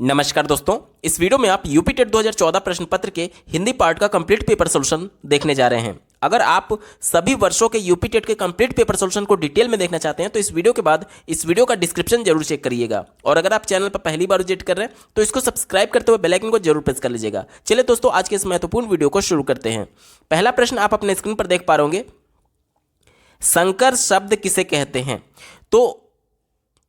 नमस्कार दोस्तों, इस वीडियो में आप यूपी टेट 2014 प्रश्न पत्र के हिंदी पार्ट का कंप्लीट पेपर सॉल्यूशन देखने जा रहे हैं। अगर आप सभी वर्षों के यूपी टेट के कंप्लीट पेपर सॉल्यूशन को डिटेल में देखना चाहते हैं तो इस वीडियो के बाद इस वीडियो का डिस्क्रिप्शन जरूर चेक करिएगा। और अगर आप चैनल पर पहली बार विजिट कर रहे हैं तो इसको सब्सक्राइब करते हुए बेल आइकन को जरूर प्रेस कर लीजिएगा। चलिए दोस्तों, आज के इस महत्वपूर्ण वीडियो को शुरू करते हैं। पहला प्रश्न आप अपने स्क्रीन पर देख पा रहे होंगे, संकर शब्द किसे कहते हैं। तो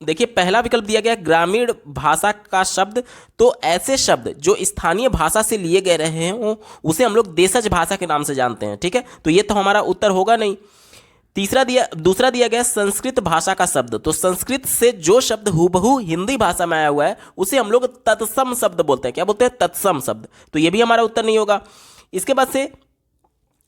देखिए, पहला विकल्प दिया गया ग्रामीण भाषा का शब्द। तो ऐसे शब्द जो स्थानीय भाषा से लिए गए रहे हैं उसे हम लोग देशज भाषा के नाम से जानते हैं। ठीक है, तो ये तो हमारा उत्तर होगा नहीं। दूसरा दिया गया संस्कृत भाषा का शब्द। तो संस्कृत से जो शब्द हूबहू हिंदी भाषा में आया हुआ है उसे हम लोग तत्सम शब्द बोलते हैं। क्या बोलते हैं? तत्सम शब्द। तो ये भी हमारा उत्तर नहीं होगा। इसके बाद से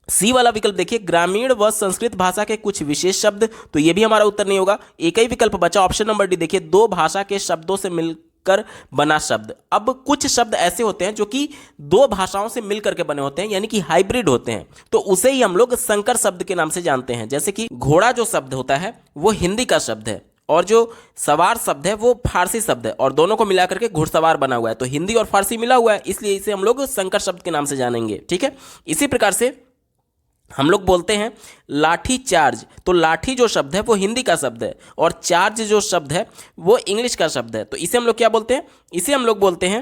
सी वाला विकल्प देखिए, ग्रामीण व संस्कृत भाषा के कुछ विशेष शब्द। तो ये भी हमारा उत्तर नहीं होगा। एक ही विकल्प बचा, ऑप्शन नंबर डी देखिए, दो भाषा के शब्दों से मिलकर बना शब्द। अब कुछ शब्द ऐसे होते हैं जो कि दो भाषाओं से मिलकर के बने होते हैं, यानी कि हाइब्रिड होते हैं, तो उसे ही हम लोग संकर शब्द के नाम से जानते हैं। जैसे कि घोड़ा जो शब्द होता है वो हिंदी का शब्द है और जो सवार शब्द है वो फारसी शब्द है और दोनों को मिला करके घुड़सवार बना हुआ है। तो हिंदी और फारसी मिला हुआ है, इसलिए इसे हम लोग संकर शब्द के नाम से जानेंगे। ठीक है, इसी प्रकार से हम लोग बोलते हैं लाठी चार्ज। तो लाठी जो शब्द है वो हिंदी का शब्द है और चार्ज जो शब्द है वो इंग्लिश का शब्द है। तो इसे हम लोग क्या बोलते हैं? इसे हम लोग बोलते हैं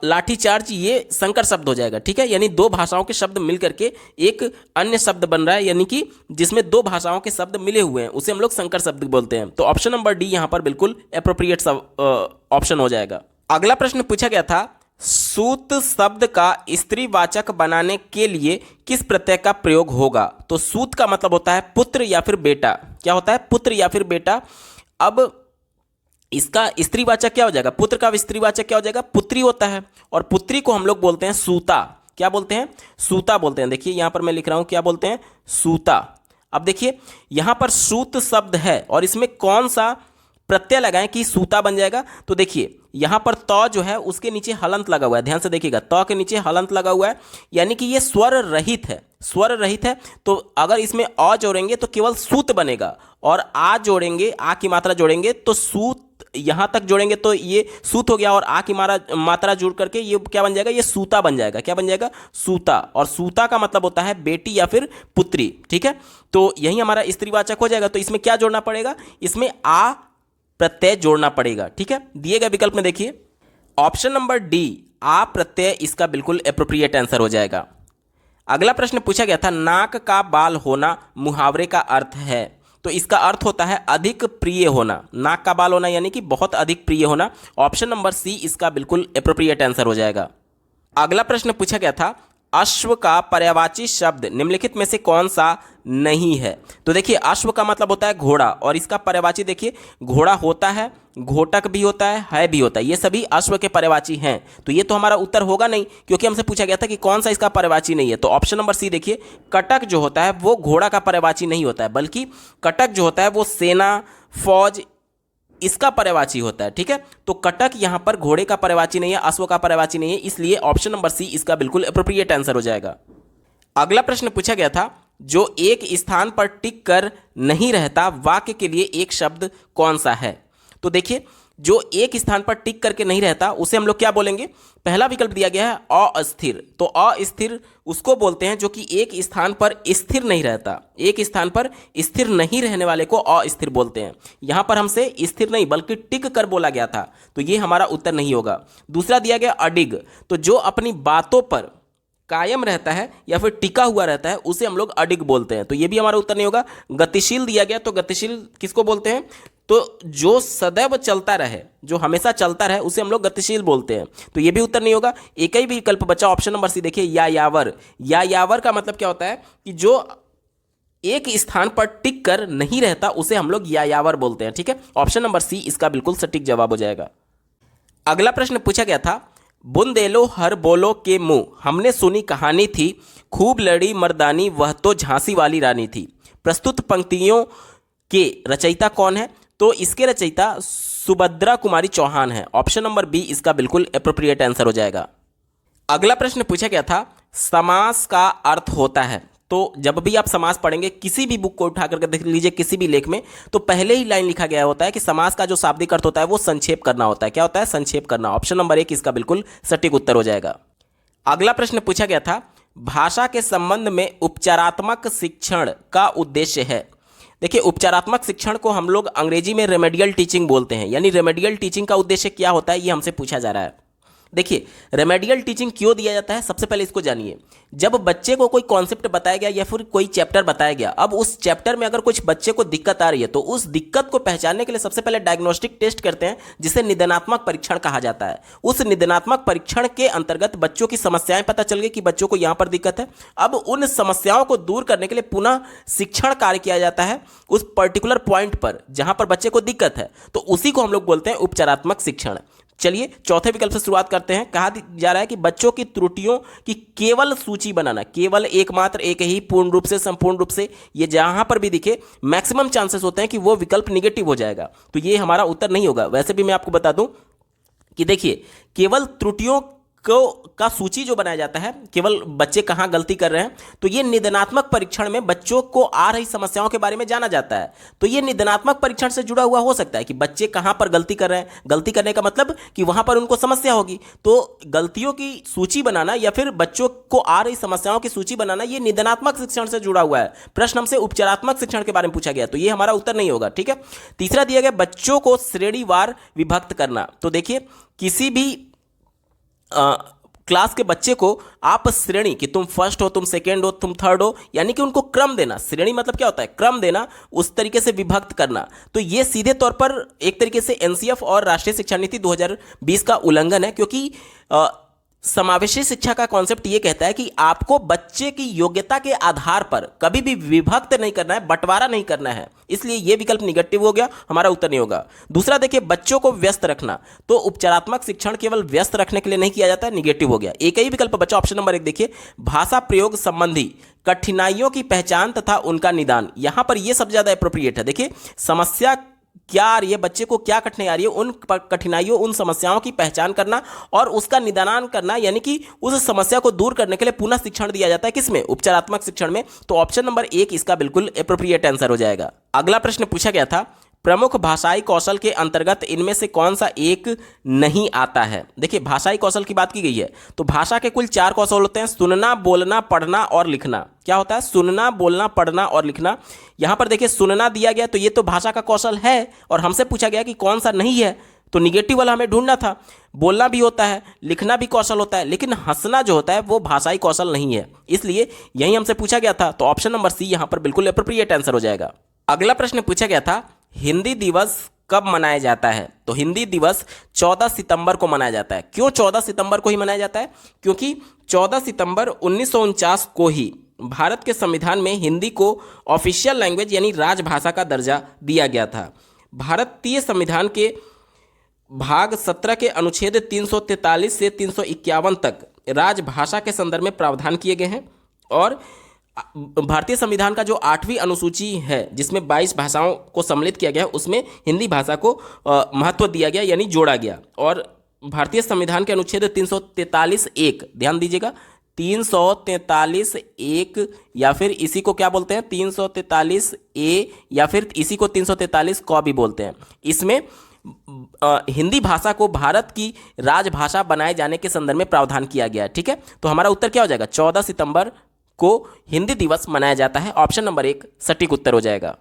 लाठी चार्ज। ये संकर शब्द हो जाएगा। ठीक है, यानी दो भाषाओं के शब्द मिलकर के एक अन्य शब्द बन रहा है, यानी कि जिसमें दो भाषाओं के शब्द मिले हुए हैं उसे हम लोग संकर शब्द बोलते हैं। तो ऑप्शन नंबर डी यहाँ पर बिल्कुल एप्रोप्रिएट ऑप्शन हो जाएगा। अगला प्रश्न पूछा गया था, सूत शब्द का स्त्रीवाचक बनाने के लिए किस प्रत्यय का प्रयोग होगा। तो सूत का मतलब होता है पुत्र या फिर बेटा। क्या होता है? पुत्र या फिर बेटा। अब इसका स्त्रीवाचक क्या हो जाएगा? पुत्र का स्त्रीवाचक क्या हो जाएगा? पुत्री होता है और पुत्री को हम लोग बोलते हैं सूता। क्या बोलते हैं? सूता बोलते हैं। देखिए यहां पर मैं लिख रहा हूं, क्या बोलते हैं? सूता। अब देखिए यहां पर सूत शब्द है और इसमें कौन सा प्रत्यय लगाएं कि सूता बन जाएगा। तो देखिए यहां पर त जो है उसके नीचे हलंत लगा हुआ है, ध्यान से देखिएगा, त के नीचे हलंत लगा हुआ है, यानी कि ये स्वर रहित है। स्वर रहित है तो अगर इसमें अ जोड़ेंगे तो केवल सूत बनेगा और आ जोड़ेंगे, आ की मात्रा जोड़ेंगे तो सूत, यहां तक जोड़ेंगे तो ये सूत हो गया और आ की मात्रा जोड़ करके ये क्या बन जाएगा? ये सूता बन जाएगा। क्या बन जाएगा? सूता। और सूता का मतलब होता है बेटी या फिर पुत्री। ठीक है, तो यही हमारा स्त्रीवाचक हो जाएगा। तो इसमें क्या जोड़ना पड़ेगा? इसमें आ प्रत्यय जोड़ना पड़ेगा। ठीक है, दिए गए विकल्प में देखिए ऑप्शन नंबर डी आ प्रत्यय इसका बिल्कुल एप्रोप्रिएट आंसर हो जाएगा। अगला प्रश्न पूछा गया था, नाक का बाल होना मुहावरे का अर्थ है। तो इसका अर्थ होता है अधिक प्रिय होना। नाक का बाल होना यानी कि बहुत अधिक प्रिय होना। ऑप्शन नंबर सी इसका बिल्कुल एप्रोप्रिएट आंसर हो जाएगा। अगला प्रश्न पूछा गया था, अश्व का पर्यायवाची शब्द निम्नलिखित में से कौन सा नहीं है। तो देखिए अश्व का मतलब होता है घोड़ा और इसका पर्यायवाची देखिए घोड़ा होता है, घोटक भी होता है भी होता है। ये सभी अश्व के पर्यायवाची हैं। तो ये तो हमारा उत्तर होगा नहीं, क्योंकि हमसे पूछा गया था कि कौन सा इसका पर्यायवाची नहीं है। तो ऑप्शन नंबर सी देखिए, कटक जो होता है वो घोड़ा का पर्यायवाची नहीं होता है, बल्कि कटक जो होता है वो सेना, फौज, इसका पर्यायवाची होता है। ठीक है, तो कटक यहां पर घोड़े का पर्यायवाची नहीं है, अश्व का पर्यायवाची नहीं है, इसलिए ऑप्शन नंबर सी इसका बिल्कुल एप्रोप्रिएट आंसर हो जाएगा। अगला प्रश्न पूछा गया था, जो एक स्थान पर टिक कर नहीं रहता वाक्य के लिए एक शब्द कौन सा है। तो देखिए जो एक स्थान पर टिक करके नहीं रहता उसे हम लोग क्या बोलेंगे? पहला विकल्प दिया गया है अस्थिर। तो अस्थिर उसको बोलते हैं जो कि एक स्थान पर स्थिर नहीं रहता। एक स्थान पर स्थिर नहीं रहने वाले को अस्थिर बोलते हैं। यहां पर हमसे स्थिर नहीं बल्कि टिक कर बोला गया था, तो ये हमारा उत्तर नहीं होगा। दूसरा दिया गया अडिग। तो जो अपनी बातों पर कायम रहता है या फिर टिका हुआ रहता है उसे हम लोग अडिग बोलते हैं। तो ये भी हमारा उत्तर नहीं होगा। गतिशील दिया गया, तो गतिशील किसको बोलते हैं? तो जो सदैव चलता रहे, जो हमेशा चलता रहे उसे हम लोग गतिशील बोलते हैं। तो ये भी उत्तर नहीं होगा। एक ही विकल्प बचा, ऑप्शन नंबर सी देखिए, यायावर। यायावर का मतलब क्या होता है कि जो एक स्थान पर टिक कर नहीं रहता उसे हम लोग यायावर बोलते हैं। ठीक है, ऑप्शन नंबर सी इसका बिल्कुल सटीक जवाब हो जाएगा। अगला प्रश्न पूछा गया था, बुंदेलो हर बोलो के मुंह हमने सुनी कहानी थी, खूब लड़ी मर्दानी वह तो झांसी वाली रानी थी। प्रस्तुत पंक्तियों के रचयिता कौन है? तो इसके रचयिता सुभद्रा कुमारी चौहान है। ऑप्शन नंबर बी इसका बिल्कुल एप्रोप्रिएट आंसर हो जाएगा। अगला प्रश्न पूछा गया था, समास का अर्थ होता है। तो जब भी आप समास पढ़ेंगे, किसी भी बुक को उठा करके देख लीजिए, किसी भी लेख में, तो पहले ही लाइन लिखा गया होता है कि समास का जो शाब्दिक अर्थ होता है वो संक्षेप करना होता है। क्या होता है? संक्षेप करना। ऑप्शन नंबर 1 इसका बिल्कुल सटीक उत्तर हो जाएगा। अगला प्रश्न पूछा गया था, भाषा के संबंध में उपचारात्मक शिक्षण का उद्देश्य है। देखिए, उपचारात्मक शिक्षण को हम लोग अंग्रेजी में रेमेडियल टीचिंग बोलते हैं, यानी रेमेडियल टीचिंग का उद्देश्य क्या होता है, ये हमसे पूछा जा रहा है। देखिए, रेमेडियल टीचिंग क्यों दिया जाता है, सबसे पहले इसको जानिए। जब बच्चे को कोई कॉन्सेप्ट बताया गया या फिर कोई चैप्टर बताया गया, अब उस चैप्टर में अगर कुछ बच्चे को दिक्कत आ रही है, तो उस दिक्कत को पहचानने के लिए सबसे पहले डायग्नोस्टिक टेस्ट करते हैं, जिसे निदानात्मक परीक्षण कहा जाता है। उस निदानात्मक परीक्षण के अंतर्गत बच्चों की समस्याएं पता चल गई कि बच्चों को यहां पर दिक्कत है। अब उन समस्याओं को दूर करने के लिए पुनः शिक्षण कार्य किया जाता है उस पर्टिकुलर पॉइंट पर जहां पर बच्चे को दिक्कत है, तो उसी को हम लोग बोलते हैं उपचारात्मक शिक्षण। चलिए चौथे विकल्प से शुरुआत करते हैं। कहा जा रहा है कि बच्चों की त्रुटियों की केवल सूची बनाना, केवल एकमात्र एक ही, पूर्ण रूप से, संपूर्ण रूप से, ये जहां पर भी दिखे मैक्सिमम चांसेस होते हैं कि वो विकल्प निगेटिव हो जाएगा, तो ये हमारा उत्तर नहीं होगा। वैसे भी मैं आपको बता दूं कि देखिए, केवल त्रुटियों का सूची जो बनाया जाता है, केवल बच्चे कहां गलती कर रहे हैं, तो ये निदानात्मक परीक्षण में बच्चों को आ रही समस्याओं के बारे में जाना जाता है। तो ये निदानात्मक परीक्षण से जुड़ा हुआ हो सकता है कि बच्चे कहां पर गलती कर रहे हैं। गलती करने का मतलब कि वहां पर उनको समस्या होगी, तो गलतियों की सूची बनाना या फिर बच्चों को आ रही समस्याओं की सूची बनाना, ये निदानात्मक शिक्षण से जुड़ा हुआ है। प्रश्न हमसे उपचारात्मक शिक्षण के बारे में पूछा गया, तो ये हमारा उत्तर नहीं होगा। ठीक है, तीसरा दिया गया, बच्चों को श्रेणीवार विभक्त करना। तो देखिए, किसी भी क्लास के बच्चे को आप श्रेणी, कि तुम फर्स्ट हो, तुम सेकेंड हो, तुम थर्ड हो, यानी कि उनको क्रम देना। श्रेणी मतलब क्या होता है? क्रम देना, उस तरीके से विभक्त करना। तो ये सीधे तौर पर एक तरीके से एनसीएफ और राष्ट्रीय शिक्षा नीति 2020 का उल्लंघन है, क्योंकि समावेशी शिक्षा का कॉन्सेप्ट ये कहता है कि आपको बच्चे की योग्यता के आधार पर कभी भी विभक्त नहीं करना है, बंटवारा नहीं करना है। इसलिए यह विकल्प निगेटिव हो गया, हमारा उत्तर नहीं होगा। दूसरा देखिए, बच्चों को व्यस्त रखना, तो उपचारात्मक शिक्षण केवल व्यस्त रखने के लिए नहीं किया जाता है, निगेटिव हो गया। एक ही विकल्प बचा, ऑप्शन नंबर 1 देखिए, भाषा प्रयोग संबंधी कठिनाइयों की पहचान तथा उनका निदान। यहां पर यह सबसे ज्यादा एप्रोप्रिएट है। देखिए, समस्या क्या आ रही है, बच्चे को क्या कठिनाई आ रही है, उन कठिनाइयों, उन समस्याओं की पहचान करना और उसका निदान करना, यानी कि उस समस्या को दूर करने के लिए पुनः शिक्षण दिया जाता है। किसमें? उपचारात्मक शिक्षण में। तो ऑप्शन नंबर 1 इसका बिल्कुल एप्रोप्रिएट आंसर हो जाएगा। अगला प्रश्न पूछा गया था, प्रमुख भाषाई कौशल के अंतर्गत इनमें से कौन सा एक नहीं आता है। देखिए, भाषाई कौशल की बात की गई है, तो भाषा के कुल 4 कौशल होते हैं, सुनना, बोलना, पढ़ना और लिखना। क्या होता है? सुनना, बोलना, पढ़ना और लिखना। यहां पर देखिए, सुनना दिया गया, तो ये तो भाषा का कौशल है, और हमसे पूछा गया कि कौन सा नहीं है, तो निगेटिव वाला हमें ढूंढना था। बोलना भी होता है, लिखना भी कौशल होता है, लेकिन हंसना जो होता है वो भाषाई कौशल नहीं है, इसलिए यही हमसे पूछा गया था। तो ऑप्शन नंबर सी यहां पर बिल्कुल एप्रोप्रिएट आंसर हो जाएगा। अगला प्रश्न पूछा गया था, हिंदी दिवस कब मनाया जाता है। तो हिंदी दिवस 14 सितंबर को मनाया जाता है। क्यों 14 सितंबर को ही मनाया जाता है? क्योंकि 14 सितंबर 1949 को ही भारत के संविधान में हिंदी को ऑफिशियल लैंग्वेज यानी राजभाषा का दर्जा दिया गया था। भारतीय संविधान के भाग 17 के अनुच्छेद 343 से 351 तक राजभाषा के संदर्भ में प्रावधान किए गए हैं, और भारतीय संविधान का जो 8वीं अनुसूची है, जिसमें 22 भाषाओं को सम्मिलित किया गया है, उसमें हिंदी भाषा को महत्व दिया गया, यानी जोड़ा गया। और भारतीय संविधान के अनुच्छेद 343(1), ध्यान दीजिएगा, 343(1), या फिर इसी को क्या बोलते हैं, 343(a), या फिर इसी को 343 क भी बोलते हैं। इसमें हिंदी भाषा को भारत की राजभाषा बनाए जाने के संदर्भ में प्रावधान किया गया है। ठीक है, तो हमारा उत्तर क्या हो जाएगा? 14 सितंबर को हिंदी दिवस मनाया जाता है। ऑप्शन नंबर 1 सटीक उत्तर हो जाएगा।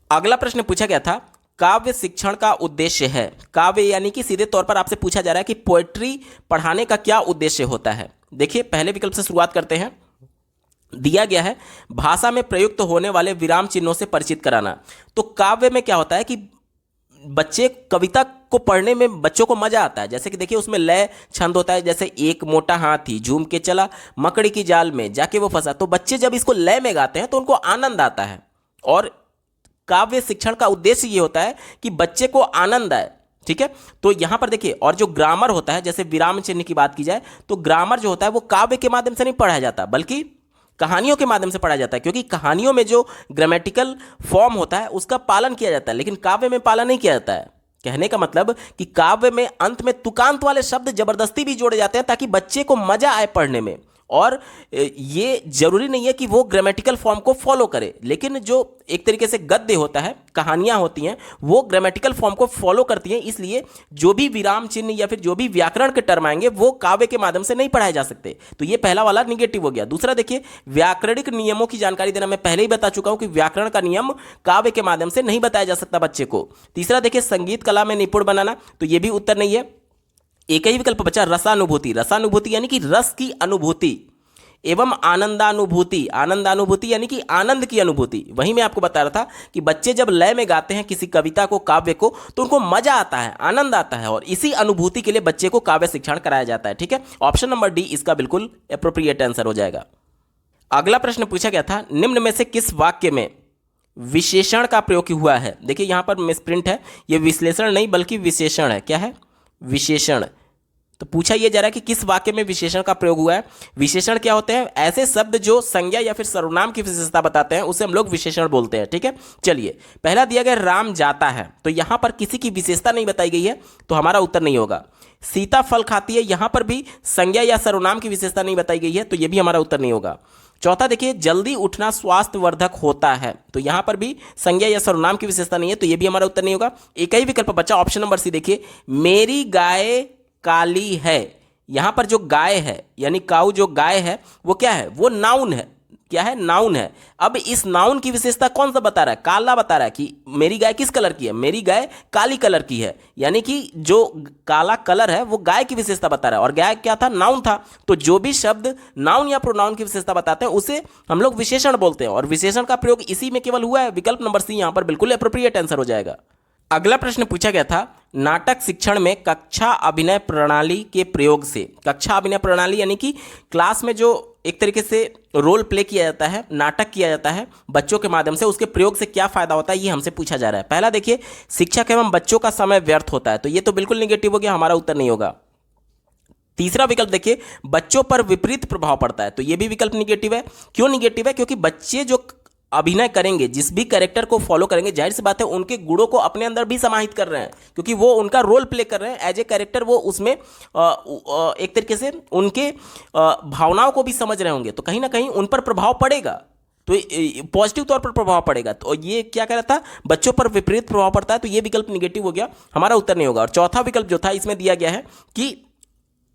अगला प्रश्न पूछा गया था, काव्य शिक्षण का उद्देश्य है। काव्य यानी कि सीधे तौर पर आपसे पूछा जा रहा है कि पोएट्री पढ़ाने का क्या उद्देश्य होता है। देखिए, पहले विकल्प से शुरुआत करते हैं। दिया गया है, भाषा में प्रयुक्त होने वाले विराम चिन्हों से परिचित कराना। तो काव्य में क्या होता है कि बच्चे कविता को पढ़ने में बच्चों को मजा आता है। जैसे कि देखिए, उसमें लय छंद होता है, जैसे एक मोटा हाथी झूम के चला, मकड़ी की जाल में जाके वो फंसा। तो बच्चे जब इसको लय में गाते हैं तो उनको आनंद आता है, और काव्य शिक्षण का उद्देश्य ये होता है कि बच्चे को आनंद आए। ठीक है, तो यहां पर देखिए, और जो ग्रामर होता है, जैसे विराम चिन्ह की बात की जाए, तो ग्रामर जो होता है वो काव्य के माध्यम से नहीं पढ़ाया जाता, बल्कि कहानियों के माध्यम से पढ़ा जाता है, क्योंकि कहानियों में जो ग्रामेटिकल फॉर्म होता है उसका पालन किया जाता है, लेकिन काव्य में पालन नहीं किया जाता है। कहने का मतलब कि काव्य में अंत में तुकांत वाले शब्द जबरदस्ती भी जोड़े जाते हैं ताकि बच्चे को मजा आए पढ़ने में, और ये जरूरी नहीं है कि वो ग्रामेटिकल फॉर्म को फॉलो करे, लेकिन जो एक तरीके से गद्य होता है, कहानियां होती हैं, वो ग्रामेटिकल फॉर्म को फॉलो करती हैं। इसलिए जो भी विराम चिन्ह या फिर जो भी व्याकरण के टर्म आएंगे वो काव्य के माध्यम से नहीं पढ़ाए जा सकते। तो ये पहला वाला निगेटिव हो गया। दूसरा देखिए, व्याकरणिक नियमों की जानकारी देना, मैं पहले ही बता चुका हूं कि व्याकरण का नियम काव्य के माध्यम से नहीं बताया जा सकता बच्चे को। तीसरा देखिए, संगीत कला में निपुण बनाना, तो ये भी उत्तर नहीं है। एक ही विकल्प बचा, रसानुभूति। रसानुभूति यानी कि रस की अनुभूति एवं आनंदानुभूति। आनंदानुभूति यानी कि आनंद की अनुभूति। वहीं मैं आपको बता रहा था कि बच्चे जब लय में गाते हैं किसी कविता को, काव्य को, तो उनको मजा आता है, आनंद आता है, और इसी अनुभूति के लिए बच्चे को काव्य शिक्षण कराया जाता है। ठीक है, ऑप्शन नंबर डी इसका बिल्कुल एप्रोप्रिएट आंसर हो जाएगा। अगला प्रश्न पूछा गया था, निम्न में से किस वाक्य में विशेषण का प्रयोग हुआ है। देखिए यहां पर मिसप्रिंट है, यह विश्लेषण नहीं बल्कि विशेषण है। क्या है? विशेषण। तो पूछा यह जा रहा है कि किस वाक्य में विशेषण का प्रयोग हुआ है। विशेषण क्या होते हैं? ऐसे शब्द जो संज्ञा या फिर सर्वनाम की विशेषता बताते हैं, उसे हम लोग विशेषण बोलते हैं। ठीक है, चलिए पहला दिया गया राम जाता है, तो यहां पर किसी की विशेषता नहीं बताई गई है, तो हमारा उत्तर नहीं होगा। सीता फल खाती है, यहां पर भी संज्ञा या सर्वनाम की विशेषता नहीं बताई गई है, तो यह भी हमारा उत्तर नहीं होगा। चौथा देखिए, जल्दी उठना स्वास्थ्यवर्धक होता है, तो यहां पर भी संज्ञा या सर्वनाम की विशेषता नहीं है, तो यह भी हमारा उत्तर नहीं होगा। एक ही विकल्प बचा, ऑप्शन नंबर सी देखिए, मेरी गाय काली है। यहां पर जो गाय है यानी काऊ, जो गाय है वो क्या है? वो नाउन है। क्या है? नाउन है। अब इस नाउन की विशेषता कौन सा बता रहा है? काला बता रहा है कि मेरी गाय किस कलर की है? मेरी गाय काली कलर की है, यानी कि जो काला कलर है वो गाय की विशेषता बता रहा है, और गाय क्या था? नाउन था। तो जो भी शब्द नाउन या प्रोनाउन की विशेषता बताते हैं उसे हम लोग विशेषण बोलते हैं, और विशेषण का प्रयोग इसी में केवल हुआ है। विकल्प नंबर सी यहां पर बिल्कुल एप्रोप्रिएट आंसर हो जाएगा। अगला प्रश्न पूछा गया था, नाटक शिक्षण में कक्षा अभिनय प्रणाली के प्रयोग से। कक्षा अभिनय प्रणाली यानी कि क्लास में जो एक तरीके से रोल प्ले किया जाता है, नाटक किया जाता है बच्चों के माध्यम से, उसके प्रयोग से क्या फायदा होता है, ये हमसे पूछा जा रहा है। पहला देखिए, शिक्षक एवं बच्चों का समय व्यर्थ होता है, तो ये तो बिल्कुल निगेटिव हो गया, हमारा उत्तर नहीं होगा। तीसरा विकल्प देखिए, बच्चों पर विपरीत प्रभाव पड़ता है, तो ये भी विकल्प निगेटिव है। क्यों निगेटिव है? क्योंकि बच्चे जो अभिनय करेंगे, जिस भी कैरेक्टर को फॉलो करेंगे, जाहिर सी बात है उनके गुणों को अपने अंदर भी समाहित कर रहे हैं, क्योंकि वो उनका रोल प्ले कर रहे हैं एज ए कैरेक्टर। वो उसमें एक तरीके से उनके भावनाओं को भी समझ रहे होंगे, तो कहीं ना कहीं उन पर प्रभाव पड़ेगा, तो पॉजिटिव तौर पर प्रभाव पड़ेगा। तो ये क्या कह रहा था? बच्चों पर विपरीत प्रभाव पड़ता है, तो ये विकल्प निगेटिव हो गया, हमारा उत्तर नहीं होगा। और चौथा विकल्प जो था इसमें दिया गया है कि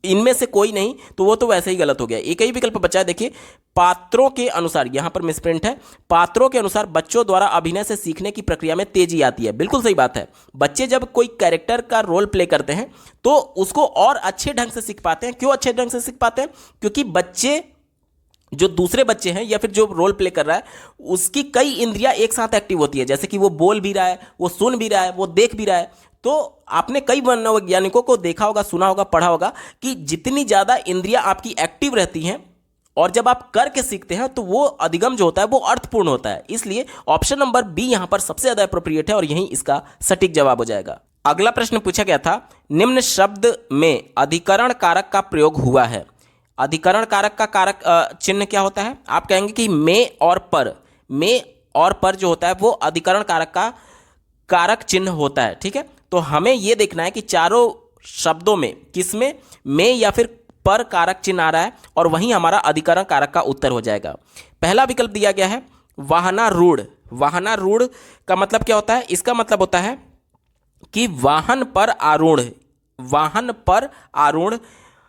इनमें से कोई नहीं, तो वो तो वैसे ही गलत हो गया। एक ही विकल्प बचा है, देखिए, पात्रों के अनुसार, यहां पर मिसप्रिंट है, पात्रों के अनुसार बच्चों द्वारा अभिनय से सीखने की प्रक्रिया में तेजी आती है। बिल्कुल सही बात है। बच्चे जब कोई कैरेक्टर का रोल प्ले करते हैं तो उसको और अच्छे ढंग से सीख पाते हैं। क्यों अच्छे ढंग से सीख पाते हैं? क्योंकि बच्चे, जो दूसरे बच्चे हैं या फिर जो रोल प्ले कर रहा है, उसकी कई इंद्रियां एक साथ एक्टिव होती है, जैसे कि वो बोल भी रहा है, वो सुन भी रहा है, वो देख भी रहा है। तो आपने कई मनोवैज्ञानिकों को देखा होगा, सुना होगा, पढ़ा होगा कि जितनी ज्यादा इंद्रियां आपकी एक्टिव रहती हैं और जब आप करके सीखते हैं तो वो अधिगम जो होता है वो अर्थपूर्ण होता है। इसलिए ऑप्शन नंबर बी यहां पर सबसे ज्यादा अप्रोप्रिएट है और यही इसका सटीक जवाब हो जाएगा। अगला प्रश्न पूछा गया था, निम्न शब्द में अधिकरण कारक का प्रयोग हुआ है। अधिकरण कारक का कारक चिन्ह क्या होता है? आप कहेंगे कि में और पर। में और पर जो होता है वो अधिकरण कारक का कारक चिन्ह होता है। ठीक है, तो हमें यह देखना है कि चारों शब्दों में किसमें में या फिर पर कारक चिन्ह आ रहा है, और वहीं हमारा अधिकरण कारक का उत्तर हो जाएगा। पहला विकल्प दिया गया है वाहनारूढ़। वाहनारूढ़ का मतलब क्या होता है? इसका मतलब होता है कि वाहन पर आरूढ़। वाहन पर आरूढ़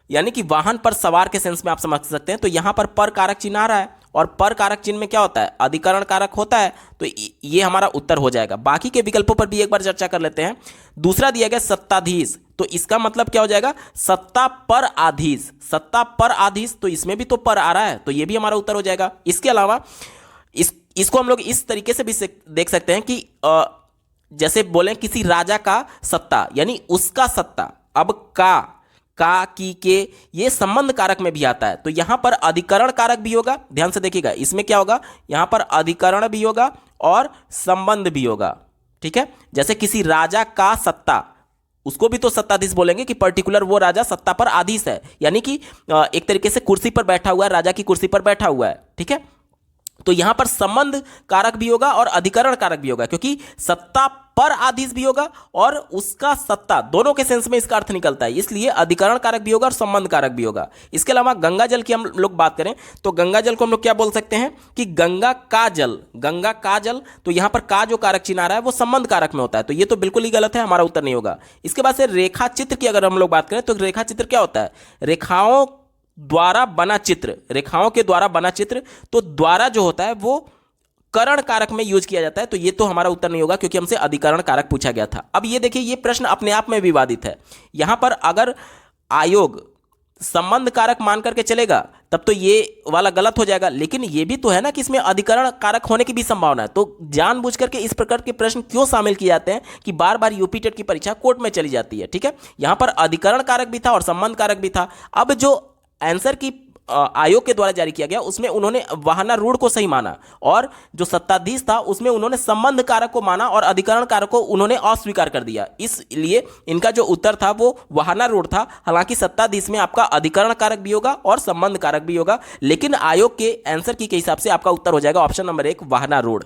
यानी कि वाहन पर सवार के सेंस में आप समझ सकते हैं। तो यहां पर कारक चिन्ह आ रहा है, और पर कारक चिन्ह में क्या होता है? अधिकरण कारक होता है, तो ये हमारा उत्तर हो जाएगा। बाकी के विकल्पों पर भी एक बार चर्चा कर लेते हैं। दूसरा दिया गया सत्ताधीश, तो इसका मतलब क्या हो जाएगा? सत्ता पर आधीश। सत्ता पर आधीश, तो इसमें भी तो पर आ रहा है, तो ये भी हमारा उत्तर हो जाएगा। इसके अलावा इसको हम लोग इस तरीके से भी देख सकते हैं कि जैसे बोले किसी राजा का सत्ता, यानी उसका सत्ता। अब का की के ये संबंध कारक में भी आता है, तो यहां पर अधिकरण कारक भी होगा। ध्यान से देखिएगा, इसमें क्या होगा? यहां पर अधिकरण भी होगा और संबंध भी होगा। ठीक है, जैसे किसी राजा का सत्ता, उसको भी तो सत्ताधीश बोलेंगे कि पर्टिकुलर वो राजा सत्ता पर आधीश है, यानी कि एक तरीके से कुर्सी पर बैठा हुआ है, राजा की कुर्सी पर बैठा हुआ है। ठीक है, तो यहां पर संबंध कारक भी होगा और अधिकरण कारक भी होगा, क्योंकि सत्ता पर आदेश भी होगा और उसका सत्ता, दोनों के सेंस में इसका अर्थ निकलता है, इसलिए अधिकरण कारक भी होगा और संबंध कारक भी होगा। इसके अलावा गंगा जल की हम लोग बात करें तो गंगा जल को हम लोग क्या बोल सकते हैं कि गंगा का जल, गंगा का जल। तो यहां पर का जो कारक चिन्ह आ रहा है वो संबंध कारक में होता है, तो ये तो बिल्कुल ही गलत है, हमारा उत्तर नहीं होगा। इसके बाद से रेखा चित्र की अगर हम लोग बात करें तो रेखा चित्र क्या होता है, रेखाओं द्वारा बना चित्र, रेखाओं के द्वारा बना चित्र। तो द्वारा जो होता है वो करण कारक में यूज किया जाता है, तो ये तो हमारा उत्तर नहीं होगा क्योंकि हमसे अधिकरण कारक पूछा गया था। अब ये देखिए, ये प्रश्न अपने आप में विवादित है। यहां पर अगर आयोग संबंध कारक मान करके चलेगा तब तो ये वाला गलत हो जाएगा, लेकिन ये भी तो है ना कि इसमें अधिकरण कारक होने की भी संभावना है। तो जानबूझ करके इस प्रकार के प्रश्न क्यों शामिल किए जाते हैं कि बार बार यूपी टेट की परीक्षा कोर्ट में चली जाती है। ठीक है, यहां पर अधिकरण कारक भी था और संबंध कारक भी था। अब जो आंसर की आयोग के द्वारा जारी किया गया उसमें उन्होंने वाहनारूढ़ को सही माना और जो सत्ताधीश था उसमें उन्होंने संबंध कारक को माना और अधिकरण कारक को उन्होंने अस्वीकार कर दिया। इसलिए इनका जो उत्तर था वो वाहनारूढ़ था। हालांकि सत्ताधीश में आपका अधिकरण कारक भी होगा और संबंध कारक भी होगा, लेकिन आयोग के आंसर की के हिसाब से आपका उत्तर हो जाएगा ऑप्शन नंबर 1 वाहनारूढ़।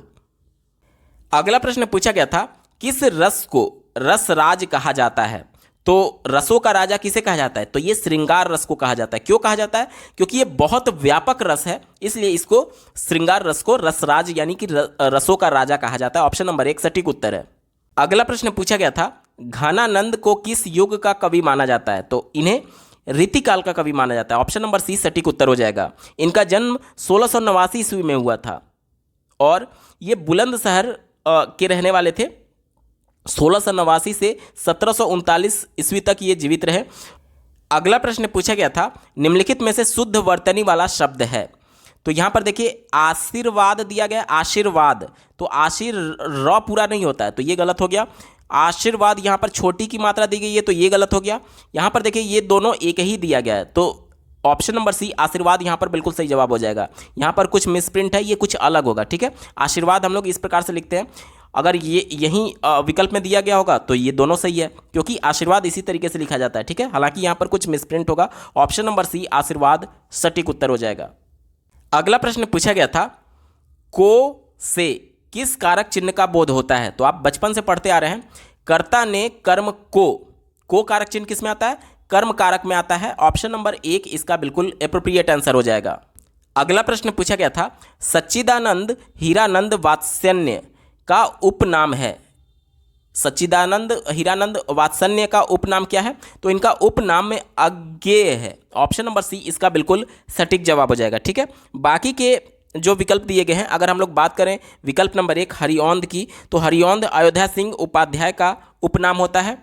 अगला प्रश्न पूछा गया था, किस रस को रसराज कहा जाता है? तो रसों का राजा किसे कहा जाता है? तो ये श्रृंगार रस को कहा जाता है। क्यों कहा जाता है? क्योंकि ये बहुत व्यापक रस है, इसलिए इसको श्रृंगार रस को रसराज यानी कि रसों का राजा कहा जाता है। ऑप्शन नंबर 1 सटीक उत्तर है। अगला प्रश्न पूछा गया था, घनानंद को किस युग का कवि माना जाता है? तो इन्हें रीतिकाल का कवि माना जाता है। ऑप्शन नंबर सी सटीक उत्तर हो जाएगा। इनका जन्म 1689 ईस्वी में हुआ था और ये बुलंदशहर के रहने वाले थे। 1689 से 1739 ईस्वी तक ये जीवित रहे। अगला प्रश्न पूछा गया था, निम्नलिखित में से शुद्ध वर्तनी वाला शब्द है? तो यहां पर देखिए आशीर्वाद दिया गया, आशीर्वाद, तो आशीर र पूरा नहीं होता है तो ये गलत हो गया। आशीर्वाद यहां पर छोटी की मात्रा दी गई है तो ये गलत हो गया। यहां पर देखिए ये दोनों एक ही दिया गया है, तो ऑप्शन नंबर सी आशीर्वाद यहां पर बिल्कुल सही जवाब हो जाएगा। यहां पर कुछ मिसप्रिंट है, ये कुछ अलग होगा। ठीक है, आशीर्वाद हम लोग इस प्रकार से लिखते हैं, अगर ये यहीं विकल्प में दिया गया होगा तो ये दोनों सही है क्योंकि आशीर्वाद इसी तरीके से लिखा जाता है। ठीक है, हालांकि यहां पर कुछ मिसप्रिंट होगा। ऑप्शन नंबर सी आशीर्वाद सटीक उत्तर हो जाएगा। अगला प्रश्न पूछा गया था, को से किस कारक चिन्ह का बोध होता है? तो आप बचपन से पढ़ते आ रहे हैं, कर्ता ने कर्म को कारक चिन्ह किस में आता है? कर्म कारक में आता है। ऑप्शन नंबर 1 इसका बिल्कुल एप्रोप्रिएट आंसर हो जाएगा। अगला प्रश्न पूछा गया था, सच्चिदानंद हीरानंद वात्सल्य का उपनाम है? सच्चिदानंद हीरानंद वात्सल्य का उपनाम क्या है? तो इनका उपनाम में अज्ञेय है। ऑप्शन नंबर सी इसका बिल्कुल सटीक जवाब हो जाएगा। ठीक है, बाकी के जो विकल्प दिए गए हैं, अगर हम लोग बात करें विकल्प नंबर 1 हरिऔंद की, तो हरिऔंद अयोध्या सिंह उपाध्याय का उपनाम होता है।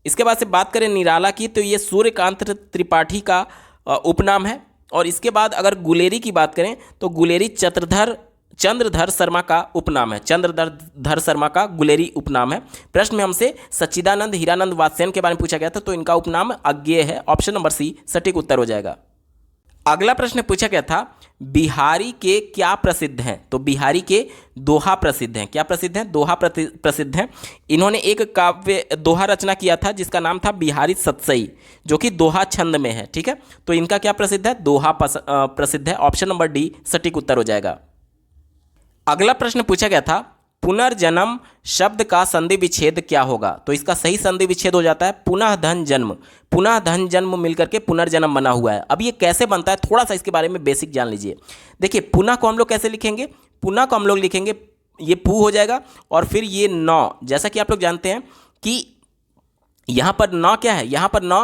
इसके बाद से बात करें निराला की, तो ये सूर्यकांत त्रिपाठी का उपनाम है। और इसके बाद अगर गुलेरी की बात करें तो गुलेरी चंद्रधर शर्मा का उपनाम है। चंद्रधर शर्मा का गुलेरी उपनाम है। प्रश्न में हमसे सच्चिदानंद हीरानंद वात्सल्य के बारे में पूछा गया था, तो इनका उपनाम अज्ञेय है। ऑप्शन नंबर सी सटीक उत्तर हो जाएगा। अगला प्रश्न पूछा गया था, बिहारी के क्या प्रसिद्ध हैं? तो बिहारी के दोहा प्रसिद्ध हैं। क्या प्रसिद्ध हैं? दोहा प्रसिद्ध हैं। इन्होंने एक काव्य दोहा रचना किया था जिसका नाम था बिहारी सतसई, जो कि दोहा छंद में है। ठीक है, तो इनका क्या प्रसिद्ध है? दोहा प्रसिद्ध है। ऑप्शन नंबर डी सटीक उत्तर हो जाएगा। अगला प्रश्न पूछा गया था, पुनर्जन्म शब्द का संधि विच्छेद क्या होगा? तो इसका सही संधि विच्छेद हो जाता है पुनः धन जन्म। पुनः धन जन्म मिलकर के पुनर्जन्म बना हुआ है। अब ये कैसे बनता है, थोड़ा सा इसके बारे में बेसिक जान लीजिए। देखिए, पुनः को हम लोग कैसे लिखेंगे? पुनः को हम लोग लिखेंगे, ये पू हो जाएगा और फिर ये नौ। जैसा कि आप लोग जानते हैं कि यहाँ पर नौ क्या है? यहाँ पर नौ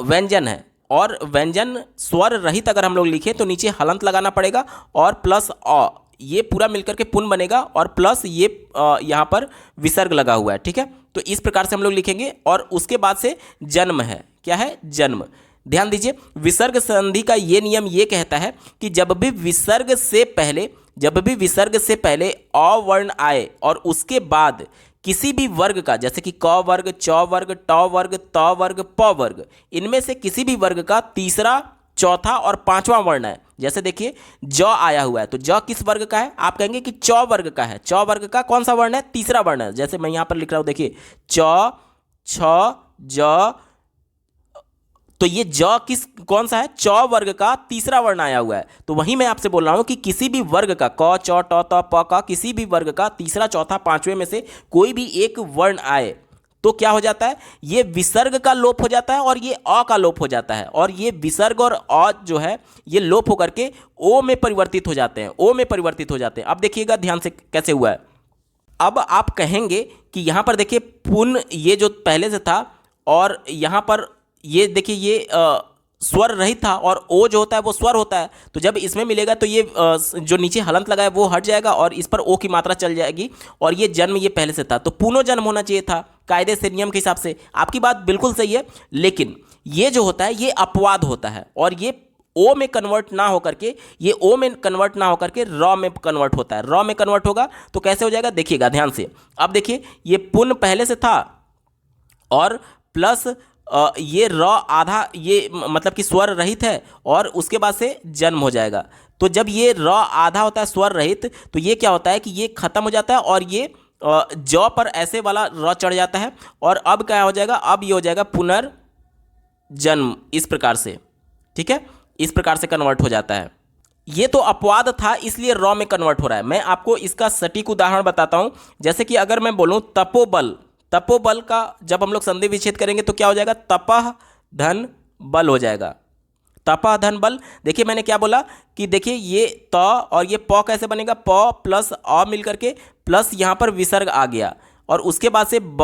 व्यंजन है और व्यंजन स्वर रहित अगर हम लोग लिखें तो नीचे हलंत लगाना पड़ेगा और प्लस अ, ये पूरा मिलकर के पुन बनेगा और प्लस ये यहाँ पर विसर्ग लगा हुआ है। ठीक है, तो इस प्रकार से हम लोग लिखेंगे और उसके बाद से जन्म है। क्या है? जन्म। ध्यान दीजिए, विसर्ग संधि का ये नियम ये कहता है कि जब भी विसर्ग से पहले अ वर्ण आए और उसके बाद किसी भी वर्ग का, जैसे कि क वर्ग, च वर्ग, ट वर्ग, त वर्ग, प वर्ग, इनमें से किसी भी वर्ग का तीसरा, चौथा और पांचवा वर्ण है। जैसे देखिए ज आया हुआ है, तो ज किस वर्ग का है? आप कहेंगे कि च वर्ग का है। च वर्ग का कौन सा वर्ण है? तीसरा वर्ण है। जैसे मैं यहां पर लिख रहा हूं, देखिए च, छ, ज, तो ये ज किस कौन सा है, च वर्ग का तीसरा वर्ण आया हुआ है। तो वहीं मैं आपसे बोल रहा हूं कि किसी भी वर्ग का क च ट त प का किसी भी वर्ग का तीसरा चौथा पांचवें में से कोई भी एक वर्ण आए तो क्या हो जाता है, ये विसर्ग का लोप हो जाता है और ये अ का लोप हो जाता है, और ये विसर्ग और अ जो है ये लोप होकर के ओ में परिवर्तित हो जाते हैं, ओ में परिवर्तित हो जाते हैं। अब देखिएगा ध्यान से कैसे हुआ है। अब आप कहेंगे कि यहां पर देखिए पुन ये जो पहले से था और यहां पर ये देखिए ये स्वर रहित था और ओ जो होता है वो स्वर होता है, तो जब इसमें मिलेगा तो ये जो नीचे हलंत लगा है वो हट जाएगा और इस पर ओ की मात्रा चल जाएगी, और ये जन्म ये पहले से था तो पुनः जन्म होना चाहिए था कायदे से, नियम के हिसाब से। आपकी बात बिल्कुल सही है, लेकिन ये जो होता है ये अपवाद होता है और ये ओ में कन्वर्ट ना होकर के, ये ओ में कन्वर्ट ना होकर के र में कन्वर्ट होता है। र में कन्वर्ट होगा तो कैसे हो जाएगा, देखिएगा ध्यान से। अब देखिए ये पुन पहले से था और प्लस ये र आधा, ये मतलब कि स्वर रहित है और उसके बाद से जन्म हो जाएगा। तो जब ये र आधा होता है स्वर रहित तो ये क्या होता है कि ये खत्म हो जाता है और ये ज पर ऐसे वाला र चढ़ जाता है, और अब क्या हो जाएगा, अब ये हो जाएगा पुनर्जन्म, इस प्रकार से। ठीक है, इस प्रकार से कन्वर्ट हो जाता है। ये तो अपवाद था इसलिए रॉ में कन्वर्ट हो रहा है। मैं आपको इसका सटीक उदाहरण बताता हूं, जैसे कि अगर मैं बोलूं तपोबल, तपोबल का जब हम लोग संधि विच्छेद करेंगे तो क्या हो जाएगा, तपह धन बल हो जाएगा। तपह धन बल, देखिए मैंने क्या बोला कि देखिए ये त और ये प कैसे बनेगा, प प्लस अ मिल करके प्लस यहाँ पर विसर्ग आ गया और उसके बाद से ब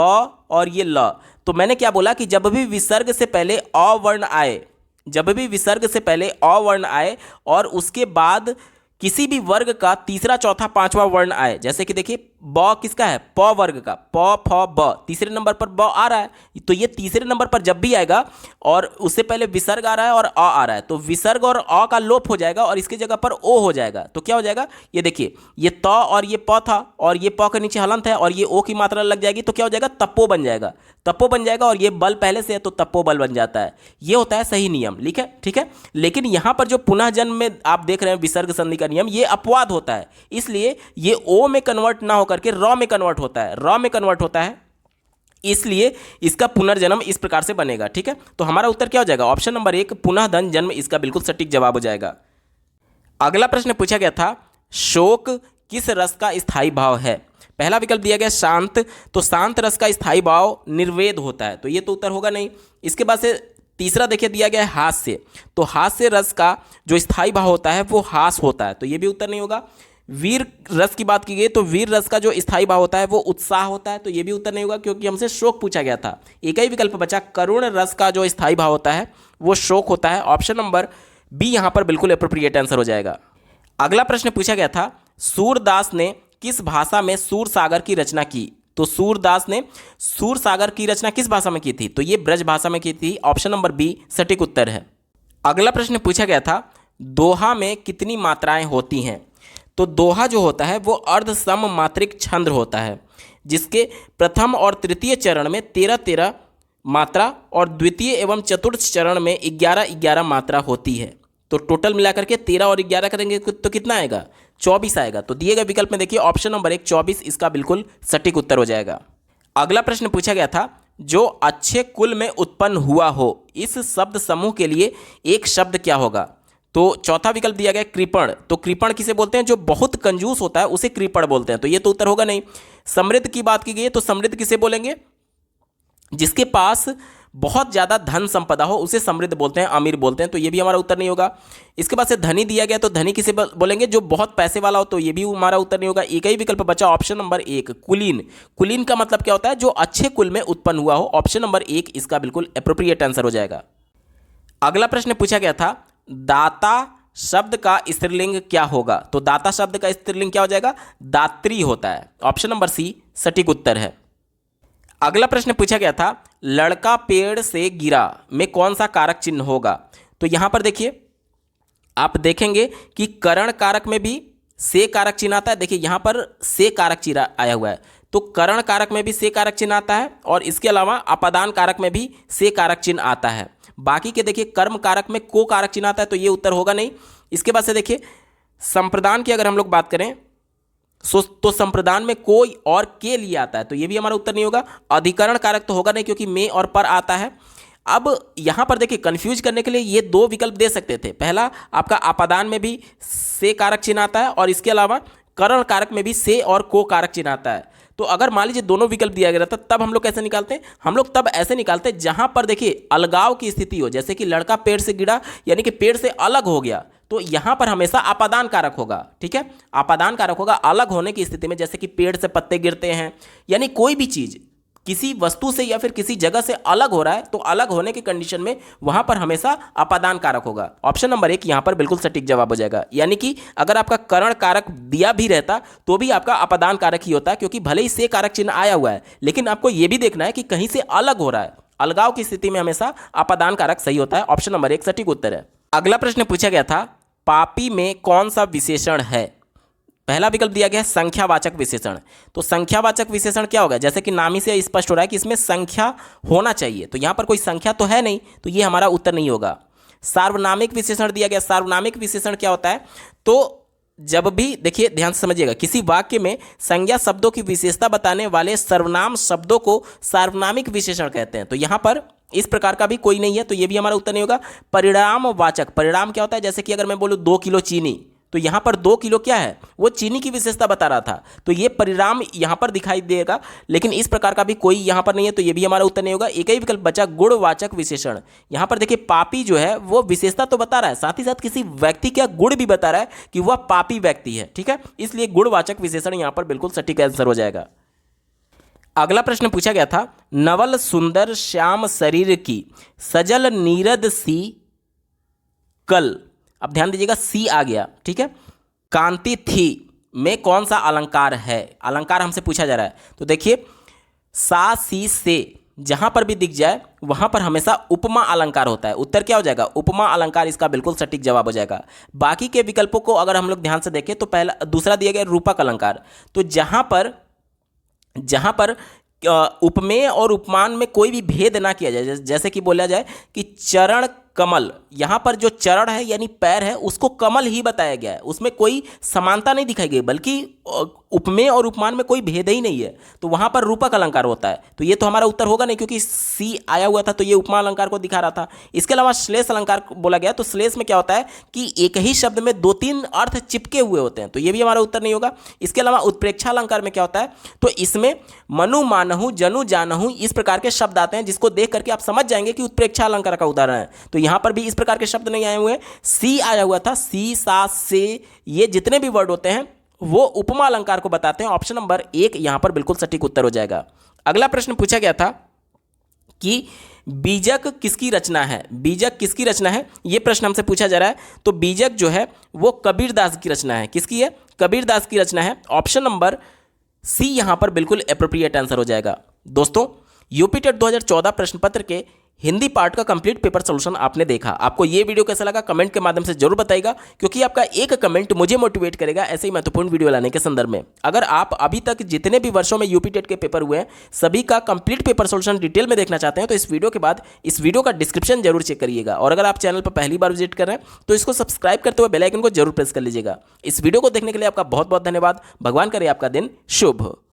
और ये ल। तो मैंने क्या बोला कि जब भी विसर्ग से पहले अ वर्ण आए, जब भी विसर्ग से पहले अ वर्ण आए और उसके बाद किसी भी वर्ग का तीसरा चौथा पांचवा वर्ण आए, जैसे कि देखिए ब किसका है, प वर्ग का, प फ ब, तीसरे नंबर पर ब आ रहा है, तो ये तीसरे नंबर पर जब भी आएगा और उससे पहले विसर्ग आ रहा है और अ आ रहा है तो विसर्ग और अ का लोप हो जाएगा और इसकी जगह पर ओ हो जाएगा। तो क्या हो जाएगा, ये देखिए ये त और ये प था और ये प के नीचे हलंत है और ये ओ की मात्रा लग जाएगी तो क्या हो जाएगा, तप्पो बन जाएगा, तप्पो बन जाएगा, और ये बल पहले से है तो तप्पो बल बन जाता है। ये होता है सही नियम, ठीक है। लेकिन यहां पर जो पुनः जन्म में आप देख रहे हैं विसर्ग संधि का नियम, ये अपवाद होता है, इसलिए ये ओ में कन्वर्ट ना होकर के र में कन्वर्ट होता है, र में कन्वर्ट होता है, इसलिए इसका पुनर्जन्म इस प्रकार से बनेगा। ठीक है, तो हमारा उत्तर क्या हो जाएगा, ऑप्शन नंबर 1 पुनः धन जन्म, इसका बिल्कुल सटीक जवाब हो जाएगा। अगला प्रश्न पूछा गया था शोक किस रस का स्थायी भाव है। पहला विकल्प दिया गया शांत, तो शांत रस का स्थायी भाव निर्वेद होता है, तो ये तो उत्तर होगा नहीं। इसके बाद से तीसरा देखिए दिया गया है हास्य, तो हास्य रस का जो स्थायी भाव होता है वो हास होता है, तो ये भी उत्तर नहीं होगा। वीर रस की बात की गई तो वीर रस का जो स्थायी भाव होता है वो उत्साह होता है, तो ये भी उत्तर नहीं होगा क्योंकि हमसे शोक पूछा गया था। एक ही विकल्प बचा, करुण रस का जो स्थायी भाव होता है वो शोक होता है। ऑप्शन नंबर बी यहां पर बिल्कुल अप्रोप्रिएट आंसर हो जाएगा। अगला प्रश्न पूछा गया था सूरदास ने किस भाषा में सूर सागर की रचना की, तो सूरदास ने सूर सागर की रचना किस भाषा में की थी, तो ये ब्रज भाषा में की थी। ऑप्शन नंबर बी सटीक उत्तर है। अगला प्रश्न पूछा गया था दोहा में कितनी मात्राएं होती हैं, तो दोहा जो होता है वो अर्ध सम मात्रिक छंद होता है, जिसके प्रथम और तृतीय चरण में 13-13 मात्रा और द्वितीय एवं चतुर्थ चरण में 11-11 मात्रा होती है। तो टोटल मिलाकर के 13 और 11 करेंगे तो कितना आएगा, 24 आएगा। तो दिए गए विकल्प में देखिए ऑप्शन नंबर 1 24, इसका बिल्कुल सटीक उत्तर हो जाएगा। अगला प्रश्न पूछा गया था जो अच्छे कुल में उत्पन्न हुआ हो, इस शब्द समूह के लिए एक शब्द क्या होगा, तो चौथा विकल्प दिया गया कृपण, तो कृपण किसे बोलते हैं, जो बहुत कंजूस होता है उसे कृपण बोलते हैं, तो ये तो उत्तर होगा नहीं। समृद्ध की बात की गई है तो समृद्ध किसे बोलेंगे, जिसके पास बहुत ज़्यादा धन संपदा हो उसे समृद्ध बोलते हैं, अमीर बोलते हैं, तो ये भी हमारा उत्तर नहीं होगा। इसके बाद से धनी दिया गया तो धनी किसे बोलेंगे, जो बहुत पैसे वाला हो, तो ये भी हमारा उत्तर नहीं होगा। एक ही विकल्प बचा ऑप्शन नंबर 1 कुलीन। कुलीन का मतलब क्या होता है, जो अच्छे कुल में उत्पन्न हुआ हो। ऑप्शन नंबर 1 इसका बिल्कुल एप्रोप्रिएट आंसर हो जाएगा। अगला प्रश्न पूछा गया था दाता शब्द का स्त्रीलिंग क्या होगा, तो दाता शब्द का स्त्रीलिंग क्या हो जाएगा, दात्री होता है। ऑप्शन नंबर सी सटीक उत्तर है। अगला प्रश्न पूछा गया था लड़का पेड़ से गिरा में कौन सा कारक चिन्ह होगा, तो यहां पर देखिए आप देखेंगे कि करण कारक में भी से कारक चिन्ह आता है। देखिए यहां पर से कारक चिन्ह आया हुआ है, तो करण कारक में भी से कारक चिन्ह आता है और इसके अलावा अपादान कारक में भी से कारक चिन्ह आता है। बाकी के देखिए कर्म कारक में को कारक चिन्ह आता है, तो ये उत्तर होगा नहीं। इसके बाद से देखिए संप्रदान की अगर हम लोग बात करें तो संप्रदान में कोई और के लिए आता है, तो ये भी हमारा उत्तर नहीं होगा। अधिकरण कारक तो होगा नहीं क्योंकि में और पर आता है। अब यहां पर देखिए कंफ्यूज करने के लिए ये दो विकल्प दे सकते थे। पहला आपका अपादान में भी से कारक चिन्ह आता है और इसके अलावा करण कारक में भी से और को कारक चिन्ह आता है। तो अगर मान लीजिए दोनों विकल्प दिया गया था तब हम लोग कैसे निकालते हैं? हम लोग तब ऐसे निकालते हैं जहां पर देखिए अलगाव की स्थिति हो, जैसे कि लड़का पेड़ से गिरा यानी कि पेड़ से अलग हो गया, तो यहां पर हमेशा अपादान कारक होगा। ठीक है, अपादान कारक होगा अलग होने की स्थिति में, जैसे कि पेड़ से पत्ते गिरते हैं, यानी कोई भी चीज किसी वस्तु से या फिर किसी जगह से अलग हो रहा है तो अलग होने की कंडीशन में वहां पर हमेशा अपादान कारक होगा। ऑप्शन नंबर 1 यहां पर बिल्कुल सटीक जवाब हो जाएगा। यानी कि अगर आपका करण कारक दिया भी रहता तो भी आपका अपादान कारक ही होता, क्योंकि भले ही से कारक चिन्ह आया हुआ है लेकिन आपको यह भी देखना है कि कहीं से अलग हो रहा है। अलगाव की स्थिति में हमेशा अपादान कारक सही होता है। ऑप्शन नंबर 1 सटीक उत्तर है। अगला प्रश्न पूछा गया था, पापी में कौन सा विशेषण है? पहला विकल्प दिया गया है संख्यावाचक विशेषण। तो संख्यावाचक विशेषण क्या होगा? जैसे कि नाम ही से स्पष्ट हो रहा है कि इसमें संख्या होना चाहिए, तो यहां पर कोई संख्या तो है नहीं, तो ये हमारा उत्तर नहीं होगा। सार्वनामिक विशेषण दिया गया। सार्वनामिक विशेषण क्या होता है? तो जब भी देखिए ध्यान से समझिएगा, किसी वाक्य में संज्ञा शब्दों की विशेषता बताने वाले सर्वनाम शब्दों को सार्वनामिक विशेषण कहते हैं। तो यहां पर इस प्रकार का भी कोई नहीं है, तो ये भी हमारा उत्तर नहीं होगा। परिणामवाचक, परिणाम क्या होता है? जैसे कि अगर मैं बोलूं 2 किलो चीनी, तो यहां पर 2 किलो क्या है? वो चीनी की विशेषता बता रहा था, तो ये परिणाम यहां पर दिखाई देगा, लेकिन इस प्रकार का भी कोई यहां पर नहीं है, तो ये भी हमारा उत्तर नहीं होगा। एक ही विकल्प बचा गुणवाचक विशेषण। यहां पर देखिए पापी जो है वो विशेषता तो बता रहा है, साथ ही साथ किसी व्यक्ति का गुण भी बता रहा है कि वह पापी व्यक्ति है। ठीक है, इसलिए गुणवाचक विशेषण यहां पर बिल्कुल सटीक आंसर हो जाएगा। अगला प्रश्न पूछा गया था, नवल सुंदर श्याम शरीर की सजल नीरद सी कल। अब ध्यान दीजिएगा, सी आ गया। ठीक है, कांति थी में कौन सा अलंकार है? अलंकार हमसे पूछा जा रहा है, तो देखिए सा सी से जहां पर भी दिख जाए वहां पर हमेशा उपमा अलंकार होता है। उत्तर क्या हो जाएगा? उपमा अलंकार इसका बिल्कुल सटीक जवाब हो जाएगा। बाकी के विकल्पों को अगर हम लोग ध्यान से देखें तो पहला दूसरा दिया गया रूपक अलंकार। तो जहां पर उपमेय और उपमान में कोई भी भेद ना किया जाए, जैसे कि बोला जाए कि चरण कमल, यहां पर जो चरण है यानी पैर है उसको कमल ही बताया गया है, उसमें कोई समानता नहीं दिखाई गई, बल्कि उपमेय और उपमान में कोई भेद ही नहीं है, तो वहां पर रूपक अलंकार होता है। तो ये तो हमारा उत्तर होगा नहीं, क्योंकि सी आया हुआ था तो ये उपमा अलंकार को दिखा रहा था। इसके अलावा श्लेष अलंकार बोला गया, तो श्लेष में क्या होता है कि एक ही शब्द में 2-3 अर्थ चिपके हुए होते हैं, तो ये भी हमारा उत्तर नहीं होगा। इसके अलावा उत्प्रेक्षा अलंकार में क्या होता है? तो इसमें मनु मानहु जनु जानहु इस प्रकार के शब्द आते हैं, जिसको देख करके आप समझ जाएंगे कि उत्प्रेक्षा अलंकार का उदाहरण है। तो यहां पर भी इस प्रकार के शब्द नहीं आए हुए। सी आया हुआ था, सी सा से, ये जितने भी वर्ड होते हैं वो उपमा अलंकार को बताते हैं। ऑप्शन नंबर 1 यहां पर बिल्कुल सटीक उत्तर हो जाएगा। अगला प्रश्न पूछा गया था कि बीजक किसकी रचना है? बीजक किसकी रचना है, यह प्रश्न हमसे पूछा जा रहा है। तो बीजक जो है वो कबीरदास की रचना है। किसकी है? कबीरदास की रचना है। ऑप्शन नंबर सी यहां पर बिल्कुल एप्रोप्रिएट आंसर हो जाएगा। दोस्तों, यूपी टेट 2014 प्रश्न पत्र के हिंदी पार्ट का कंप्लीट पेपर सॉल्यूशन आपने देखा। आपको ये वीडियो कैसा लगा कमेंट के माध्यम से जरूर बताइएगा, क्योंकि आपका एक कमेंट मुझे मोटिवेट करेगा ऐसे ही महत्वपूर्ण वीडियो लाने के संदर्भ में। अगर आप अभी तक जितने भी वर्षों में यूपी टेट के पेपर हुए हैं सभी का कंप्लीट पेपर सॉल्यूशन डिटेल में देखना चाहते हैं तो इस वीडियो के बाद इस वीडियो का डिस्क्रिप्शन जरूर चेक करिएगा। और अगर आप चैनल पर पहली बार विजिट कर रहे हैं तो इसको सब्सक्राइब करते हुए बेल आइकन को जरूर प्रेस कर लीजिएगा। इस वीडियो को देखने के लिए आपका बहुत बहुत धन्यवाद। भगवान करे आपका दिन शुभ हो।